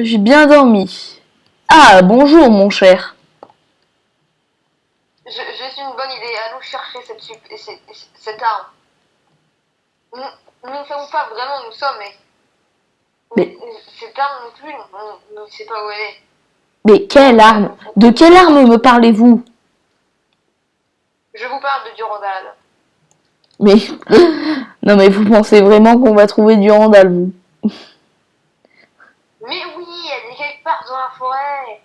j'ai bien dormi. Ah, bonjour, mon cher. J'ai une bonne idée. Allons chercher cette arme. Nous ne savons pas vraiment où nous sommes, mais cette arme non plus, on ne sait pas où elle est. Mais quelle arme? De quelle arme me parlez-vous? Je vous parle de Durandal. Mais non, mais vous pensez vraiment qu'on va trouver Durandal, vous? Mais oui, elle est quelque part dans la forêt.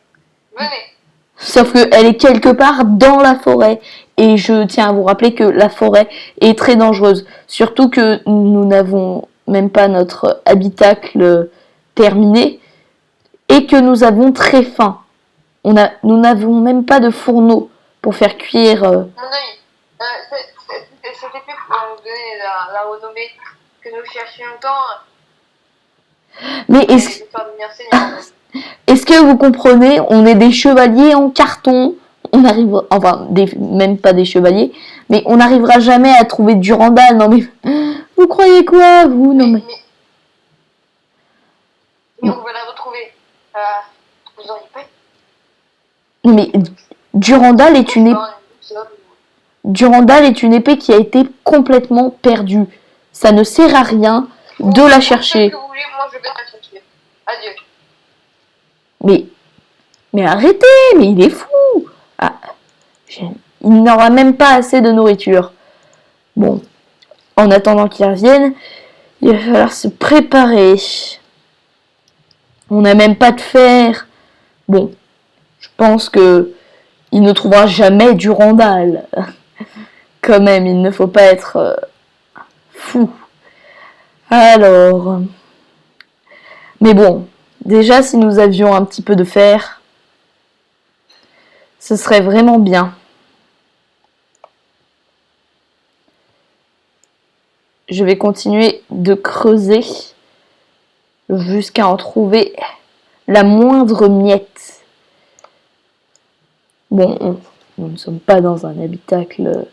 Venez. Sauf qu'elle est quelque part dans la forêt. Et je tiens à vous rappeler que la forêt est très dangereuse. Surtout que nous n'avons même pas notre habitacle terminé. Et que nous avons très faim. Nous n'avons même pas de fourneau pour faire cuire. Mon ami, c'était fait pour nous donner la renommée que nous cherchions tant. Mais est-ce que vous comprenez, on est des chevaliers en carton, on arrive, enfin, même pas des chevaliers, mais on n'arrivera jamais à trouver Durandal. Non mais, vous croyez quoi, vous? Non mais on va la retrouver. Vous auriez pas. Non mais, Durandal est une épée qui a été complètement perdue. Ça ne sert à rien de la chercher. Moi, je vais la chercher. Adieu. Mais arrêtez, mais il est fou. Ah, il n'aura même pas assez de nourriture. Bon, en attendant qu'il revienne, il va falloir se préparer. On n'a même pas de fer. Bon, je pense que il ne trouvera jamais Durandal. Quand même, il ne faut pas être fou. Alors, mais bon, déjà si nous avions un petit peu de fer, ce serait vraiment bien. Je vais continuer de creuser jusqu'à en trouver la moindre miette. Bon, nous ne sommes pas dans un habitacle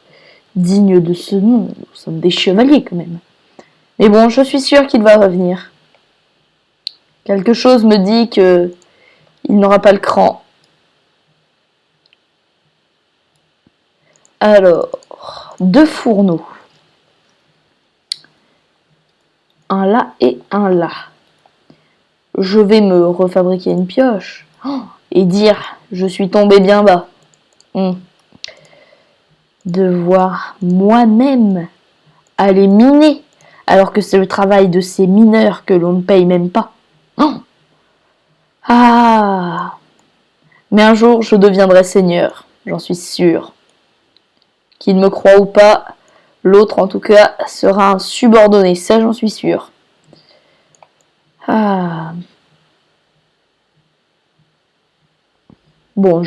digne de ce nom. Nous sommes des chevaliers quand même. Mais bon, je suis sûre qu'il va revenir. Quelque chose me dit que il n'aura pas le cran. Alors, 2 fourneaux. Un là et un là. Je vais me refabriquer une pioche et dire je suis tombé bien bas. Devoir moi-même aller miner alors que c'est le travail de ces mineurs que l'on ne paye même pas. Ah, mais un jour je deviendrai seigneur, j'en suis sûre. Qu'il me croie ou pas, l'autre en tout cas sera un subordonné, ça j'en suis sûre. Ah. Bon,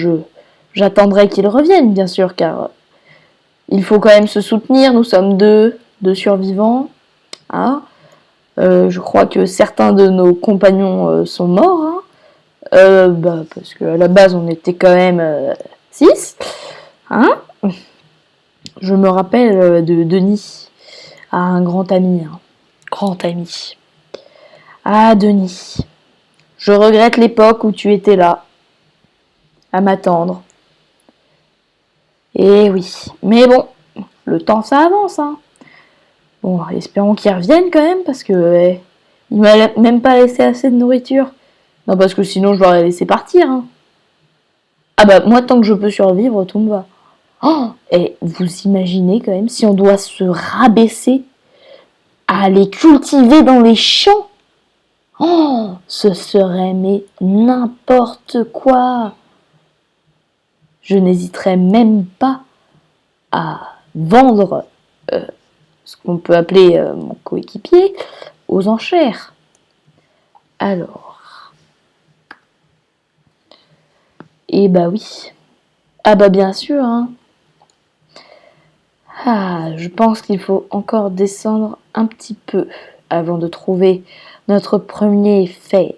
j'attendrai qu'il revienne, bien sûr, car il faut quand même se soutenir. Nous sommes deux survivants. Hein. Je crois que certains de nos compagnons sont morts. Hein. Parce qu'à la base, on était quand même 6. Hein. Je me rappelle de Denis, un grand ami. Hein. Grand ami. Ah, Denis. Je regrette l'époque où tu étais là, à m'attendre. Eh oui, mais bon, le temps ça avance, hein. Bon, espérons qu'il revienne quand même, parce que il m'a même pas laissé assez de nourriture. Non, parce que sinon je l'aurais laissé partir, hein. Ah bah, moi tant que je peux survivre, tout me va. Oh, et vous imaginez quand même si on doit se rabaisser à aller cultiver dans les champs? Oh, ce serait mais n'importe quoi. Je n'hésiterais même pas à vendre ce qu'on peut appeler mon coéquipier aux enchères. Alors. Et bah oui. Ah bah bien sûr, hein. Ah, je pense qu'il faut encore descendre un petit peu avant de trouver notre premier fer.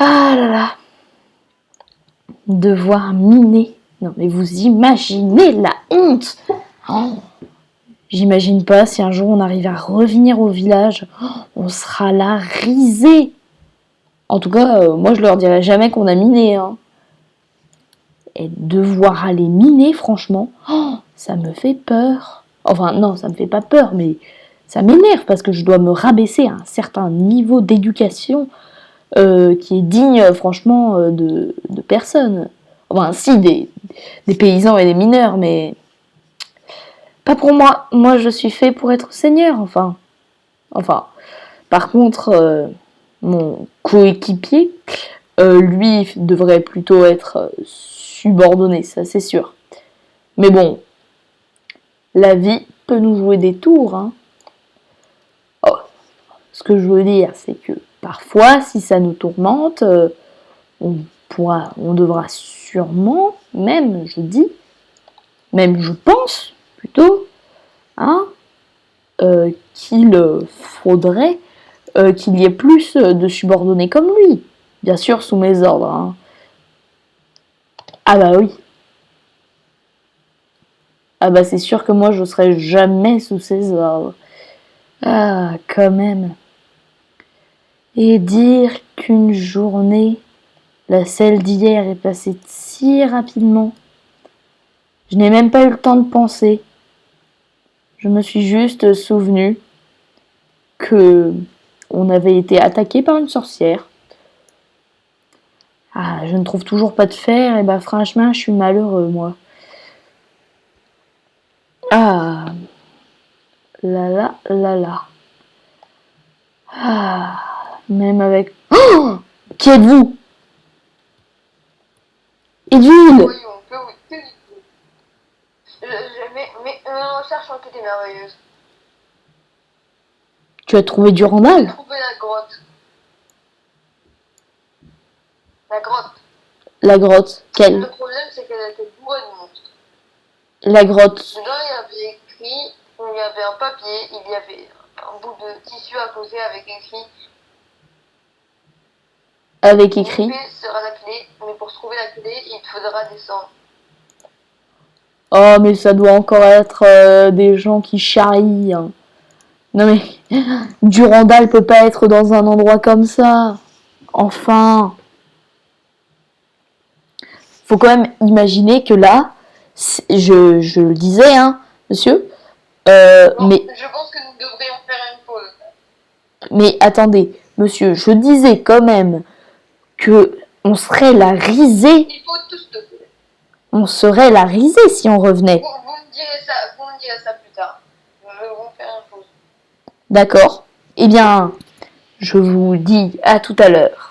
Ah là là. Devoir miner. Non mais vous imaginez la honte. Oh. J'imagine pas si un jour on arrive à revenir au village, on sera là risés. En tout cas, moi je leur dirai jamais qu'on a miné. Hein. Et devoir aller miner, franchement, ça me fait peur. Enfin, non, ça me fait pas peur, mais ça m'énerve parce que je dois me rabaisser à un certain niveau d'éducation qui est digne, franchement, de personne. Enfin, si, des paysans et des mineurs, mais pas pour moi. Moi, je suis fait pour être seigneur, enfin. Par contre, mon coéquipier, lui, devrait plutôt être subordonné, ça c'est sûr. Mais bon, la vie peut nous jouer des tours. Hein. Oh, ce que je veux dire, c'est que parfois, si ça nous tourmente, on devra sûrement, même, je dis, même je pense plutôt, hein, qu'il faudrait qu'il y ait plus de subordonnés comme lui. Bien sûr, sous mes ordres. Hein. Ah bah oui. Ah bah c'est sûr que moi, je serai jamais sous ses ordres. Ah, quand même. Et dire qu'une journée, la celle d'hier est passée si rapidement. Je n'ai même pas eu le temps de penser. Je me suis juste souvenu que on avait été attaqué par une sorcière. Ah, je ne trouve toujours pas de fer, et bah franchement, je suis malheureux, moi. Ah, là là, là là. Ah, même avec... Oh, qui êtes-vous? Edwige! Voyons, que dites-vous? Mes recherches ont été merveilleuses. Tu as trouvé J'ai Durandal? trouvé la grotte. La grotte. La grotte. Le Quelle? problème, c'est qu'elle était bourrée de monstres. La grotte. Dedans, il y avait écrit, il y avait un papier, il y avait un bout de tissu à côté avec écrit Avec écrit. l'épée sera la clé, mais pour trouver la clé, il te faudra descendre. Oh, mais ça doit encore être des gens qui charrient. Hein. Non mais, Durandal peut pas être dans un endroit comme ça. Enfin. Faut quand même imaginer que là, je le disais, hein, monsieur. Bon, Mais je pense que nous devrions faire une pause. Mais attendez, monsieur, je disais quand même que on serait la risée. Il faut tout stopper. On serait la risée si on revenait. Vous me direz ça plus tard. Nous devons faire une pause. D'accord? Eh bien, je vous dis à tout à l'heure.